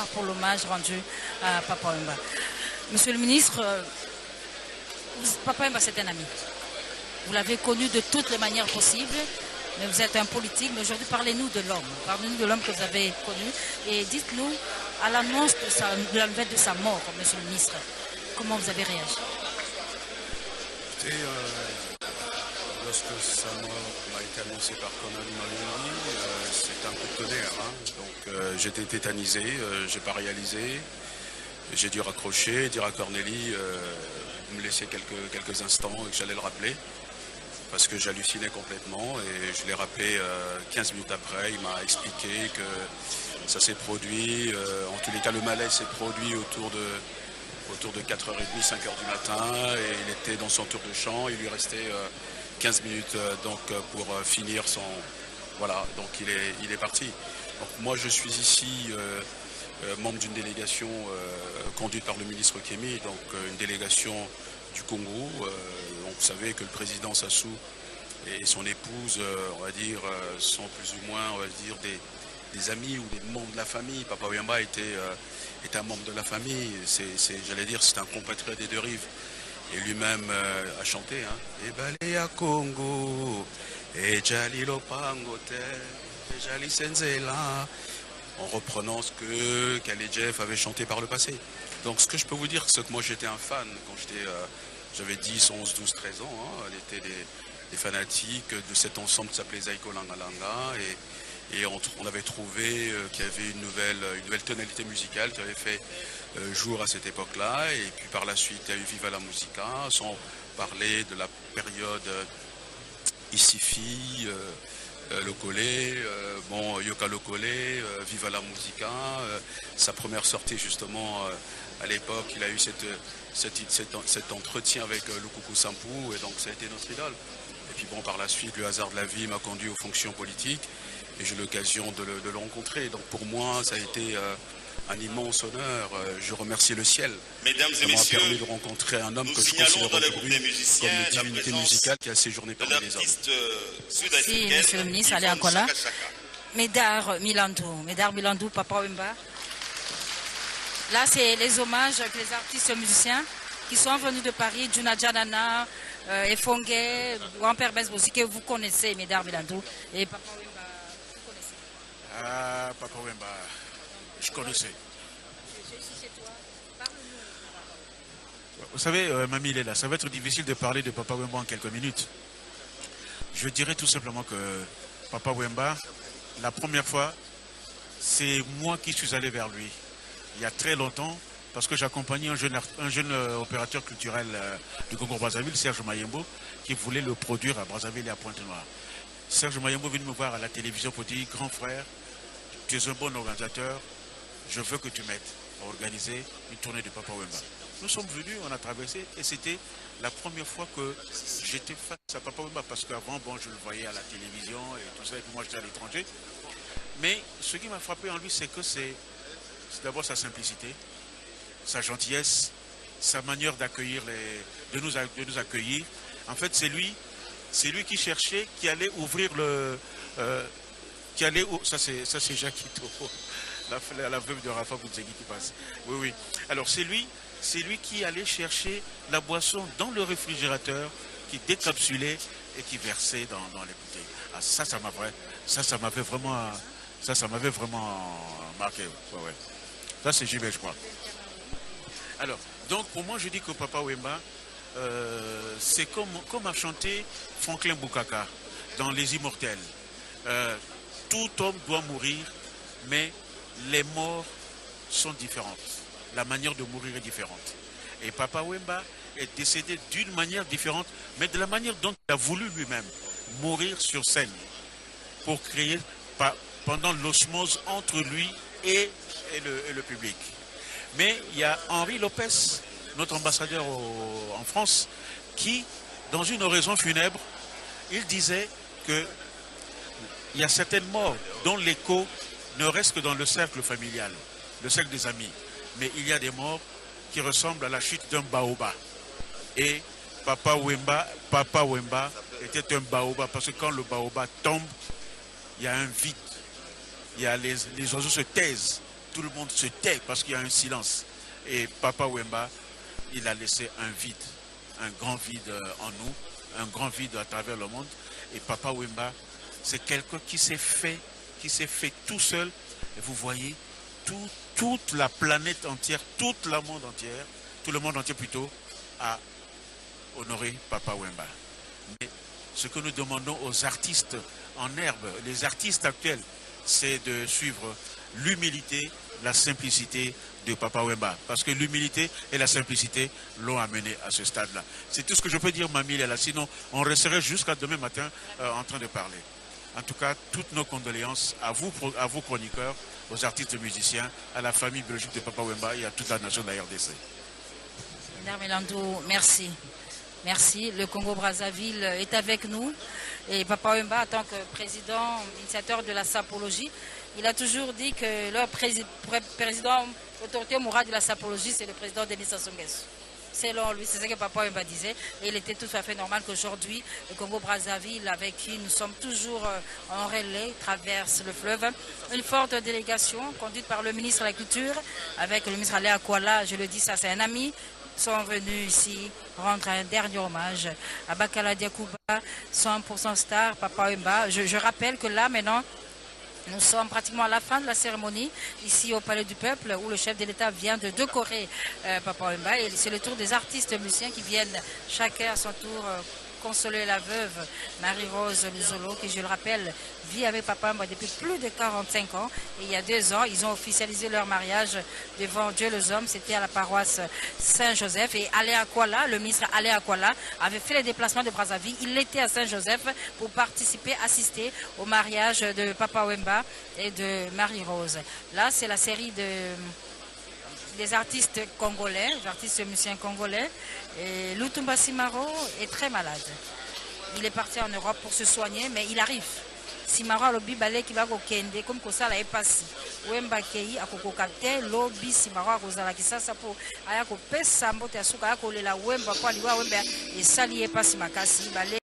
pour l'hommage rendu à Papa Wemba. Monsieur le ministre, Papa Wemba c'est un ami. Vous l'avez connu de toutes les manières possibles, mais vous êtes un politique. Mais aujourd'hui, parlez-nous de l'homme. Parlez-nous de l'homme que vous avez connu. Et dites-nous, à l'annonce de la nouvelle de sa mort, monsieur le ministre, comment vous avez réagi? Lorsque sa mort m'a été annoncée par Colonel Maloney, c'était un coup de tonnerre. Donc j'étais tétanisé, j'ai pas réalisé. J'ai dû raccrocher, dire à Cornélie de me laisser quelques instants et que j'allais le rappeler. Parce que j'hallucinais complètement et je l'ai rappelé 15 minutes après. Il m'a expliqué que ça s'est produit. En tous les cas, le malaise s'est produit autour de 4h30, 5h du matin. Et il était dans son tour de chant. Il lui restait 15 minutes donc, pour finir son... Voilà, donc il est parti. Donc moi, je suis ici membre d'une délégation conduite par le ministre Kémy, donc une délégation du Congo. Donc vous savez que le président Sassou et son épouse, on va dire, sont plus ou moins, on va dire, des amis ou des membres de la famille. Papa Wemba est un membre de la famille. J'allais dire, c'est un compatriote des deux rives. Et lui-même a chanté, hein. Et balé à Congo, et Jali Lopangote, et Jali Senzela, en reprenant ce que Khaled Jeff avait chanté par le passé. Donc ce que je peux vous dire, c'est que moi j'étais un fan quand j'avais 10, 11, 12, 13 ans. Hein. On était des fanatiques de cet ensemble qui s'appelait Zaiko Langalanga. Et on avait trouvé qu'il y avait une nouvelle tonalité musicale qui avait fait jour à cette époque-là. Et puis par la suite, il y a eu Viva la Musica, sans parler de la période Isifi, Lokole, Yoka Lokole, Viva la Musica. Sa première sortie justement à l'époque, il a eu cet entretien avec Lukuku Sampou, et donc ça a été notre idole. Et puis bon, par la suite, le hasard de la vie m'a conduit aux fonctions politiques et j'ai eu l'occasion de le rencontrer. Donc pour moi, ça a été un immense honneur. Je remercie le ciel. Mesdames et messieurs, ça m'a permis de rencontrer un homme que je considère aujourd'hui comme une divinité musicale qui a séjourné parmi les hommes. Si, monsieur le ministre, allez encore là. Médard Milandou, Papa Wemba. Là, c'est les hommages que les artistes musiciens qui sont venus de Paris, Juna Janana, Efongue, grand-père Besbossi, que vous connaissez, Médard Milandou, et Papa Wemba, vous connaissez? Ah, Papa Wemba, je connaissais. Vous savez, Mamie, il est là. Ça va être difficile de parler de Papa Wemba en quelques minutes. Je dirais tout simplement que Papa Wemba, la première fois, c'est moi qui suis allé vers lui. Il y a très longtemps, parce que j'accompagnais un jeune opérateur culturel du Congo-Brazzaville, Serge Mayembo, qui voulait le produire à Brazzaville et à Pointe-Noire. Serge Mayembo est venu me voir à la télévision pour dire, grand frère, tu es un bon organisateur, je veux que tu m'aides à organiser une tournée de Papa Wemba. Nous sommes venus, on a traversé, et c'était la première fois que j'étais face à Papa Wemba, parce qu'avant, bon, je le voyais à la télévision et tout ça, et puis moi j'étais à l'étranger. Mais ce qui m'a frappé en lui, c'est que c'est d'abord sa simplicité, sa gentillesse, sa manière d'accueillir, de nous accueillir. En fait, c'est lui qui cherchait, qui allait ouvrir ça c'est Jacques Ito, la veuve de Rafa Boudzegui qui passe. Oui, oui. Alors c'est lui qui allait chercher la boisson dans le réfrigérateur, qui décapsulait et qui versait dans les bouteilles. Ah, ça m'avait vraiment marqué. Ouais, ouais. Ça, c'est JB, je crois. Alors, donc, pour moi, je dis que Papa Wemba, c'est comme a chanté Franklin Bukaka dans Les Immortels. Tout homme doit mourir, mais les morts sont différentes. La manière de mourir est différente. Et Papa Wemba est décédé d'une manière différente, mais de la manière dont il a voulu lui-même mourir sur scène pour créer, pendant l'osmose entre lui et le public. Mais il y a Henri Lopez, notre ambassadeur en France, qui, dans une oraison funèbre, il disait qu'il y a certaines morts dont l'écho ne reste que dans le cercle familial, le cercle des amis. Mais il y a des morts qui ressemblent à la chute d'un baobab. Et Papa Wemba était un baobab, parce que quand le baobab tombe, il y a un vide. Les oiseaux se taisent. tout le monde se tait parce qu'il y a un silence. Et Papa Wemba, il a laissé un vide, un grand vide en nous, un grand vide à travers le monde. Et Papa Wemba, c'est quelqu'un qui s'est fait tout seul. Et vous voyez, toute la planète entière, tout le monde entier plutôt, a honoré Papa Wemba. Mais ce que nous demandons aux artistes en herbe, les artistes actuels, c'est de suivre l'humilité, la simplicité de Papa Wemba. Parce que l'humilité et la simplicité l'ont amené à ce stade-là. C'est tout ce que je peux dire, Mamie Léla. Sinon, on resterait jusqu'à demain matin en train de parler. En tout cas, toutes nos condoléances à vous chroniqueurs, aux artistes musiciens, à la famille biologique de Papa Wemba et à toute la nation de la RDC. Melandou, merci. Merci. Le Congo-Brazzaville est avec nous. Et Papa Wemba, en tant que président, initiateur de la sapologie, il a toujours dit que leur président, autorité morale de la sapologie, c'est le président Denis Sassou Nguesso. Selon lui, c'est ce que Papa Wemba disait. Et il était tout à fait normal qu'aujourd'hui, le Congo-Brazzaville, avec qui nous sommes toujours en relais, traverse le fleuve. Une forte délégation conduite par le ministre de la Culture, avec le ministre Alain Akwala, je le dis, ça c'est un ami, sont venus ici rendre un dernier hommage à Bakala Diakouba, 100% star, Papa Wemba. Je rappelle que là, maintenant, nous sommes pratiquement à la fin de la cérémonie, ici au Palais du Peuple, où le chef de l'État vient de décorer Papa Wemba. Et c'est le tour des artistes musiciens qui viennent chacun à son tour consoler la veuve Marie-Rose Luzolo, qui, je le rappelle, vit avec Papa Wemba depuis plus de 45 ans. Et il y a 2 ans, ils ont officialisé leur mariage devant Dieu les hommes. C'était à la paroisse Saint-Joseph. Et Alain Akwala, le ministre Alain Akwala, avait fait les déplacements de Brazzaville. Il était à Saint-Joseph pour participer, assister au mariage de Papa Wemba et de Marie-Rose. Là, c'est la série des artistes congolais, des artistes musiciens congolais. Et Lutumba Simaro est très malade. Il est parti en Europe pour se soigner, mais il arrive. Simaro lobi balé qui va kende comme ça là est passé. Wemba kei akokoka te lobi Simaro akozala kisasa po aya ko pesa mbote asuka akolela Wemba kwa liwa Wemba et sali est passé makasi balé